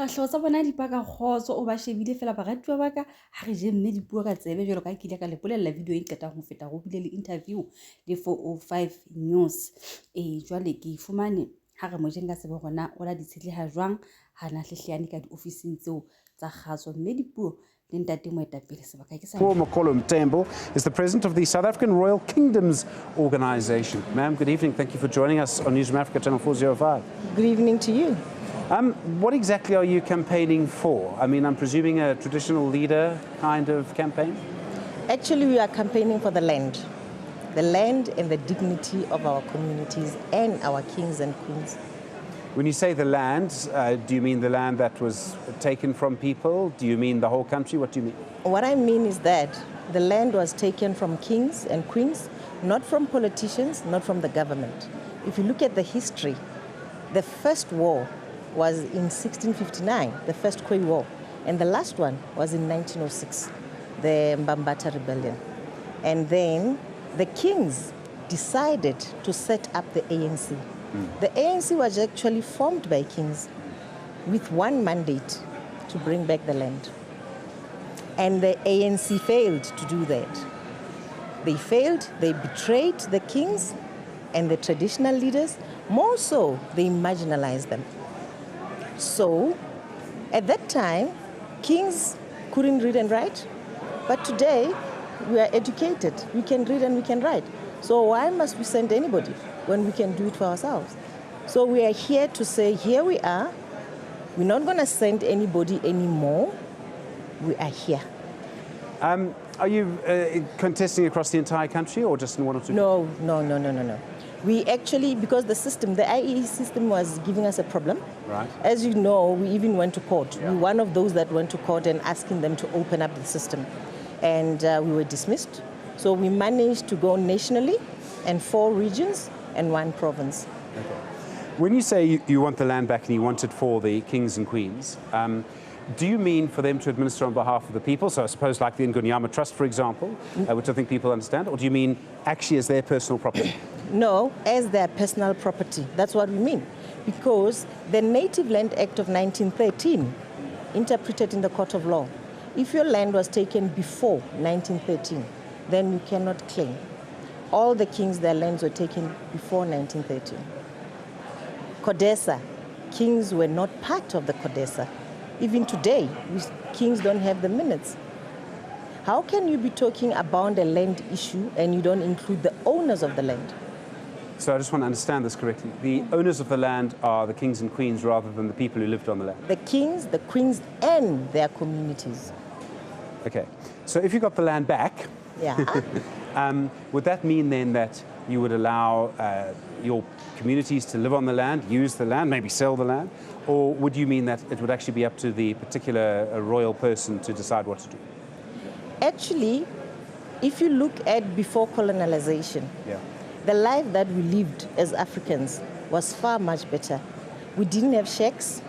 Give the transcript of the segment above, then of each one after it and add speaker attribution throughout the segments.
Speaker 1: Fahleho tsa bona di baka kgotso o ba shebile fela baratuwa ba ka ha re je mme dipuo ka tsebe jwalo ka ke ile ka le bolella video e qetang ho feta go bile le interview le 405 news jwale ke ifumane ha re mo jeng ka tsebe gona o la ditshitli ha jwang ha na hlehleane ka di-officing tseo tsa kgatso mme dipuo le ntate moetapele sebaka ke sa
Speaker 2: Makolo Mthembu is the president of the South African Royal Kingdoms Organization. Ma'am, good evening. Thank you for joining us on Newsroom Africa Channel 405.
Speaker 3: Good evening to you.
Speaker 2: What exactly are you campaigning for? I mean, I'm presuming a traditional leader kind of campaign?
Speaker 3: Actually, we are campaigning for the land and the dignity of our communities and our kings and queens.
Speaker 2: When you say the land, do you mean the land that was taken from people? Do you mean the whole country? What do you mean?
Speaker 3: What I mean is that the land was taken from kings and queens, not from politicians, not from the government. If you look at the history, the first war was in 1659, the first Khoi War, and the last one was in 1906, the Bathathe rebellion. And then the kings decided to set up the ANC. The ANC was actually formed by kings with one mandate to bring back the land. And the ANC failed to do that. They failed, they betrayed the kings and the traditional leaders. More so, they marginalized them. So, at that time, kings couldn't read and write. But today, we are educated. We can read and we can write. So why must we send anybody when we can do it for ourselves? So we are here to say, here we are. We're not going to send anybody anymore. We are here.
Speaker 2: Are you contesting across the entire country or just in one or two?
Speaker 3: No. We actually, because the system, the IE system was giving us a problem.
Speaker 2: Right.
Speaker 3: As you know, we even went to court. Yeah. We were one of those that went to court and asking them to open up the system. And we were dismissed. So we managed to go nationally and 4 regions and 1 province.
Speaker 2: Okay. When you say you want the land back and you want it for the kings and queens, do you mean for them to administer on behalf of the people? So I suppose like the Ngunyama Trust, for example, which I think people understand. Or do you mean actually as their personal property?
Speaker 3: No, as their personal property. That's what we mean. Because the Native Land Act of 1913, interpreted in the court of law, if your land was taken before 1913, then you cannot claim. All the kings, their lands were taken before 1913. Codesa, kings were not part of the Codesa. Even today, kings don't have the minutes. How can you be talking about a land issue and you don't include the owners of the land?
Speaker 2: So I just want to understand this correctly. The owners of the land are the kings and queens rather than the people who lived on the land?
Speaker 3: The kings, the queens, and their communities.
Speaker 2: Okay. So if you got the land back,
Speaker 3: yeah.
Speaker 2: Would that mean then that you would allow your communities to live on the land, use the land, maybe sell the land? Or would you mean that it would actually be up to the particular royal person to decide what to do?
Speaker 3: Actually, if you look at before colonization, the life that we lived as Africans was far much better. We didn't have shacks.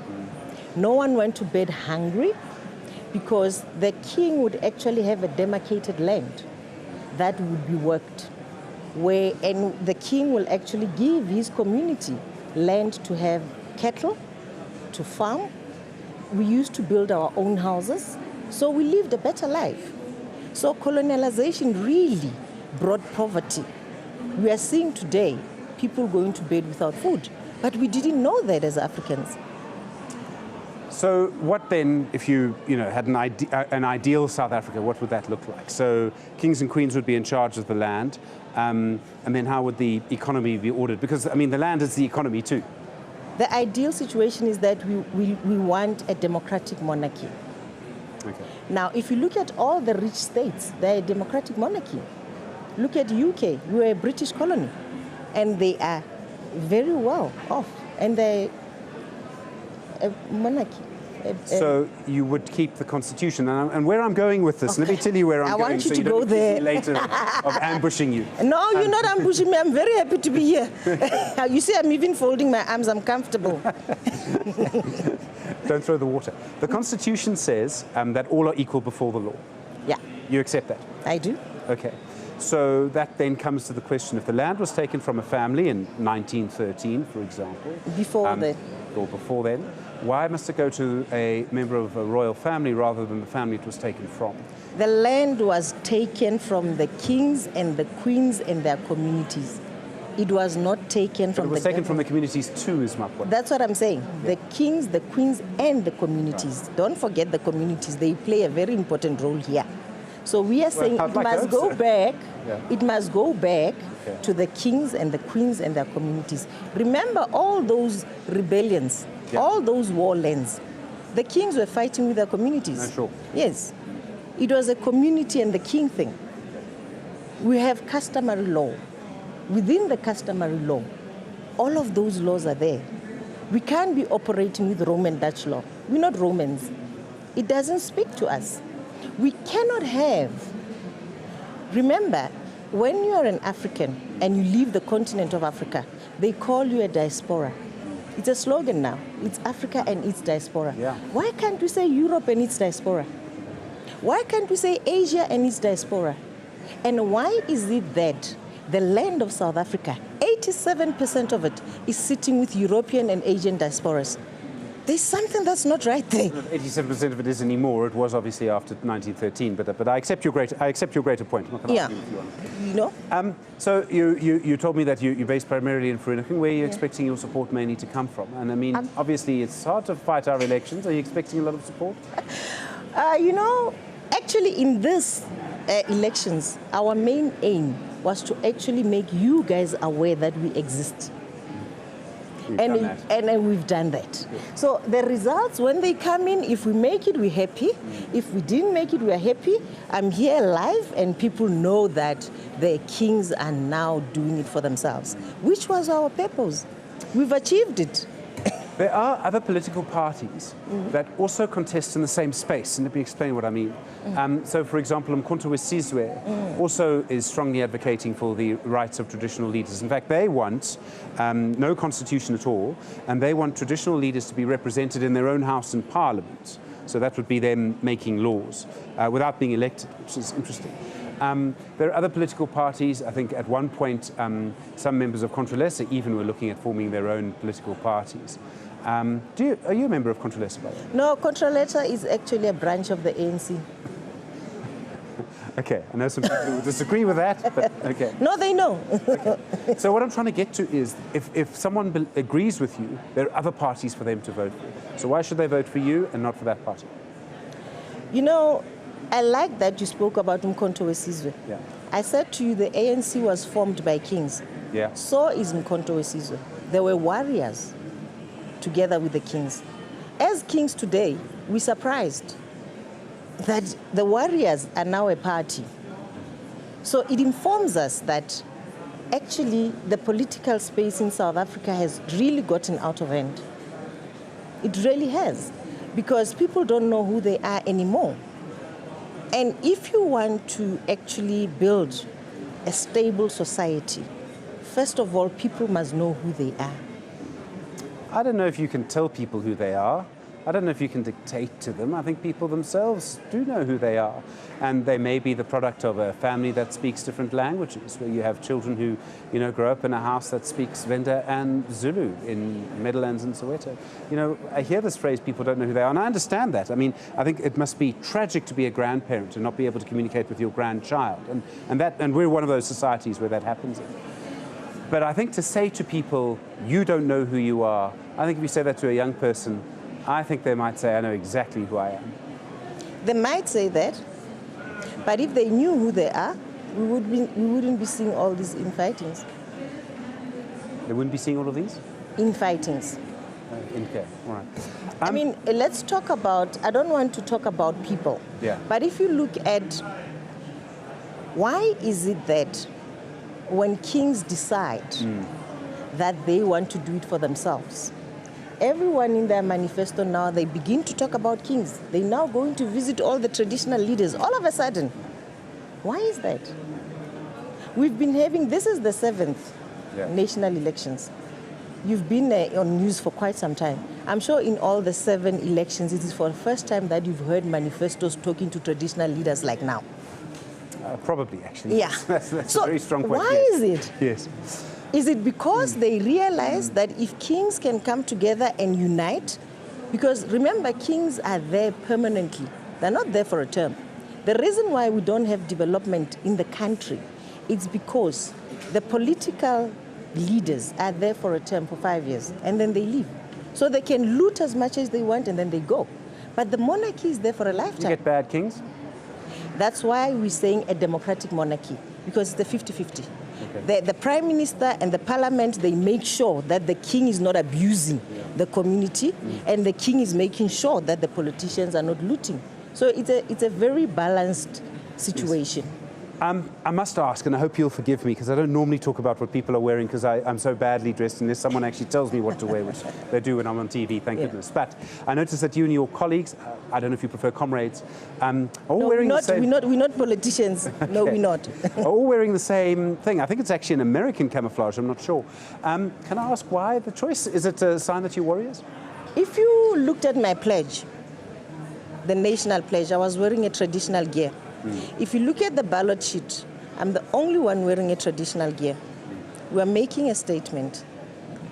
Speaker 3: No one went to bed hungry because the king would actually have a demarcated land that would be worked, and the king will actually give his community land to have cattle, to farm. We used to build our own houses, so we lived a better life. So colonialization really brought poverty. We are seeing today people going to bed without food, but we didn't know that as Africans.
Speaker 2: So what then, if you had an ideal South Africa, what would that look like? So kings and queens would be in charge of the land, and then how would the economy be ordered? Because, I mean, the land is the economy too.
Speaker 3: The ideal situation is that we want a democratic monarchy.
Speaker 2: Okay.
Speaker 3: Now, if you look at all the rich states, they're a democratic monarchy. Look at UK, we were a British colony, and they are very well off, and they're a monarchy.
Speaker 2: So you would keep the constitution, and where I'm going with this, let me tell you where I'm going.
Speaker 3: I want you
Speaker 2: so
Speaker 3: to
Speaker 2: you
Speaker 3: go
Speaker 2: don't
Speaker 3: there.
Speaker 2: Later of ambushing you.
Speaker 3: No, you're not ambushing me. I'm very happy to be here. You see, I'm even folding my arms. I'm comfortable.
Speaker 2: Don't throw the water. The Constitution says that all are equal before the law.
Speaker 3: Yeah.
Speaker 2: You accept that?
Speaker 3: I do.
Speaker 2: Okay. So that then comes to the question, if the land was taken from a family in 1913, for example.
Speaker 3: Before then.
Speaker 2: Or before then, why must it go to a member of a royal family rather than the family it was taken from?
Speaker 3: The land was taken from the kings and the queens and their communities. It was not taken from
Speaker 2: It was taken from the communities too, is my point.
Speaker 3: That's what I'm saying. The kings, the queens, and the communities. Right. Don't forget the communities. They play a very important role here. So we are saying it must go back. Yeah. It must go back to the kings and the queens and their communities. Remember all those rebellions, all those war lands. The kings were fighting with their communities.
Speaker 2: Sure.
Speaker 3: Yes. It was a community and the king thing. We have customary law. Within the customary law, all of those laws are there. We can't be operating with Roman Dutch law. We're not Romans. It doesn't speak to us. We cannot have. Remember, when you are an African and you leave the continent of Africa, they call you a diaspora. It's a slogan now. It's Africa and its diaspora.
Speaker 2: Yeah.
Speaker 3: Why can't we say Europe and its diaspora? Why can't we say Asia and its diaspora? And why is it that the land of South Africa, 87% of it is sitting with European and Asian diasporas? There's something that's not right there.
Speaker 2: 87% of it isn't anymore. It was obviously after 1913, but I accept your greater point. I'm not going to argue with you on it.
Speaker 3: You know?
Speaker 2: So you told me that you're based primarily in Vereeniging. Where are you expecting your support mainly to come from? And I mean, obviously it's hard to fight our elections. Are you expecting a lot of support?
Speaker 3: You know, actually in this elections, our main aim was to actually make you guys aware that we exist. And we've done that. Yeah. So the results, when they come in, if we make it, we're happy. If we didn't make it, we're happy. I'm here live, and people know that the kings are now doing it for themselves, which was our purpose. We've achieved it.
Speaker 2: There are other political parties that also contest in the same space, and let me explain what I mean. So, for example, Umkhonto weSizwe also is strongly advocating for the rights of traditional leaders. In fact, they want no constitution at all, and they want traditional leaders to be represented in their own house and parliament. So that would be them making laws without being elected, which is interesting. There are other political parties. I think at one point some members of Contralesa even were looking at forming their own political parties. Are you a member of Contralesa, by the way?
Speaker 3: No, Contralesa is actually a branch of the ANC.
Speaker 2: Okay, I know some people who disagree with that, but okay.
Speaker 3: No, they know.
Speaker 2: Okay. So what I'm trying to get to is, if someone agrees with you, there are other parties for them to vote for. So why should they vote for you and not for that party?
Speaker 3: You know, I like that you spoke about Umkhonto weSizwe.
Speaker 2: Yeah.
Speaker 3: I said to you the ANC was formed by kings.
Speaker 2: Yeah.
Speaker 3: So is Umkhonto weSizwe. There were warriors together with the kings. As kings today, we're surprised that the warriors are now a party. So it informs us that actually the political space in South Africa has really gotten out of hand. It really has, because people don't know who they are anymore. And if you want to actually build a stable society, first of all, people must know who they are.
Speaker 2: I don't know if you can tell people who they are. I don't know if you can dictate to them. I think people themselves do know who they are. And they may be the product of a family that speaks different languages, where you have children who, grow up in a house that speaks Venda and Zulu in Meadowlands and Soweto. I hear this phrase, people don't know who they are, and I understand that. I mean, I think it must be tragic to be a grandparent and not be able to communicate with your grandchild. And we're one of those societies where that happens. But I think to say to people, you don't know who you are, I think if you say that to a young person, I think they might say, I know exactly who I am.
Speaker 3: They might say that, but if they knew who they are, we wouldn't be seeing all these infightings.
Speaker 2: They wouldn't be seeing all of these?
Speaker 3: Infightings.
Speaker 2: Okay, all right.
Speaker 3: I mean, let's talk about, I don't want to talk about people, but if you look at why is it that when kings decide that they want to do it for themselves, everyone in their manifesto now, they begin to talk about kings. They're now going to visit all the traditional leaders all of a sudden. Why is that? We've been having, this is the 7th national elections. You've been on news for quite some time. I'm sure in all the 7 elections, it is for the first time that you've heard manifestos talking to traditional leaders like now.
Speaker 2: Probably, actually.
Speaker 3: Yeah.
Speaker 2: That's
Speaker 3: So
Speaker 2: a very strong point.
Speaker 3: why
Speaker 2: yes.
Speaker 3: is it?
Speaker 2: Yes.
Speaker 3: Is it because they realize that if kings can come together and unite, because remember, kings are there permanently. They're not there for a term. The reason why we don't have development in the country is because the political leaders are there for a term for 5 years and then they leave. So they can loot as much as they want and then they go. But the monarchy is there for a
Speaker 2: You
Speaker 3: lifetime.
Speaker 2: get bad kings?
Speaker 3: That's why we're saying a democratic monarchy, because it's a 50-50.
Speaker 2: Okay.
Speaker 3: The prime minister and the parliament, they make sure that the king is not abusing the community, and the king is making sure that the politicians are not looting. So it's a very balanced situation.
Speaker 2: I must ask, and I hope you'll forgive me, because I don't normally talk about what people are wearing because I'm so badly dressed unless someone actually tells me what to wear, which they do when I'm on TV, thank goodness. But I noticed that you and your colleagues, I don't know if you prefer comrades, are all wearing the same...
Speaker 3: We're not politicians. Okay. No, we're not.
Speaker 2: Are all wearing the same thing. I think it's actually an American camouflage, I'm not sure. Can I ask why the choice? Is it a sign that you're warriors?
Speaker 3: If you looked at my pledge, the national pledge, I was wearing a traditional gear. If you look at the ballot sheet, I'm the only one wearing a traditional gear. We are making a statement.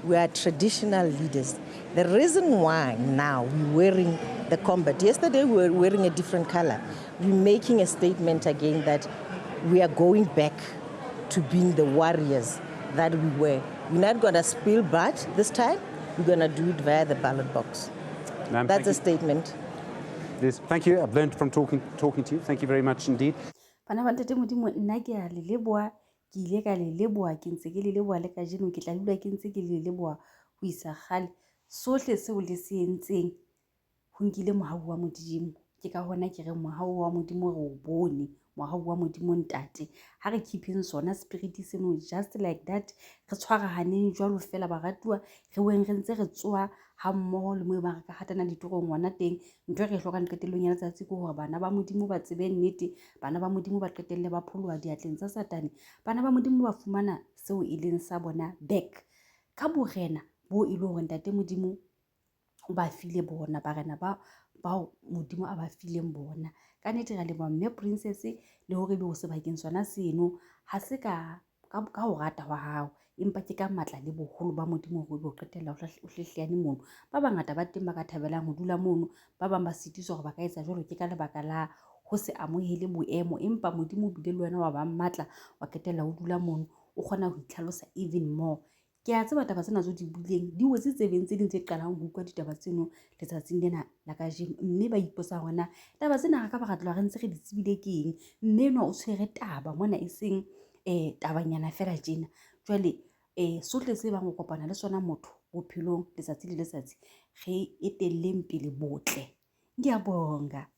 Speaker 3: We are traditional leaders. The reason why now we're wearing the combat, yesterday we were wearing a different color. We're making a statement again that we are going back to being the warriors that we were. We're not going to spill blood this time. We're going to do it via the ballot box.
Speaker 2: Ma'am,
Speaker 3: That's a statement.
Speaker 2: Yes, thank you. I've learned from talking to you. Thank you very much indeed.
Speaker 1: Bana ba ntate Modimo nna ke a le leboa ke ile ka le leboa ke ntse ke le leboa le ka jeno ke tla dula ke ntse ke le leboa go isa gale sohle seo le se entseng go nkile mohau wa Modimo ke ka hona ke re mohau wa Modimo re o bone mohau wa Modimo ntate ha re keeping sona spirit seno just like that re tshwarahaneng jwalo fela baratuwa re weng re ntse re tsoa ha mmoho le mo ba re ka hatana ditorong ngwana teng ntwe re hlokang qetellong ya letsatsi go hore bana ba Modimo ba tsebe nnete bana ba Modimo ba qetelle ba pholoa diatleng tsa Satane bana ba Modimo ba fumana seo e leng sa bona back ka borena bo ile hore ntate Modimo o ba file bona barena ba Modimo a ba fileng bona ka nnete ra leboha mme princess le hore be o sebakeng sona seno ha se ka ho rata wa hao empa ke ka matla le boholo ba Modimo hore o qetella o hlehleane mono ba bangata ba teng ba ka thabelang ho dula mono ba bang ba sitiswa hore ba ka etsa jwalo ke ka lebaka la ho se amohele boemo empa Modimo o bile le wena wa ba matla wa qetella o dula mono o kgona ho itlhalosa even more ke a tseba taba tsena tso di buleng di wetse tsebeng tse ding tse qalang ho utlwa ditaba tseno letsatsing lena la kajeno mme ba iposa hona taba tsena ka ba ratloa re ntse re di tsebile ke eng mme no o tshwere taba mona e seng tabanyana fela tjena jwale sohle se bang go kopana le sona motho bophelong letsatsi le letsatsi re etelleng pele botle ngiyabonga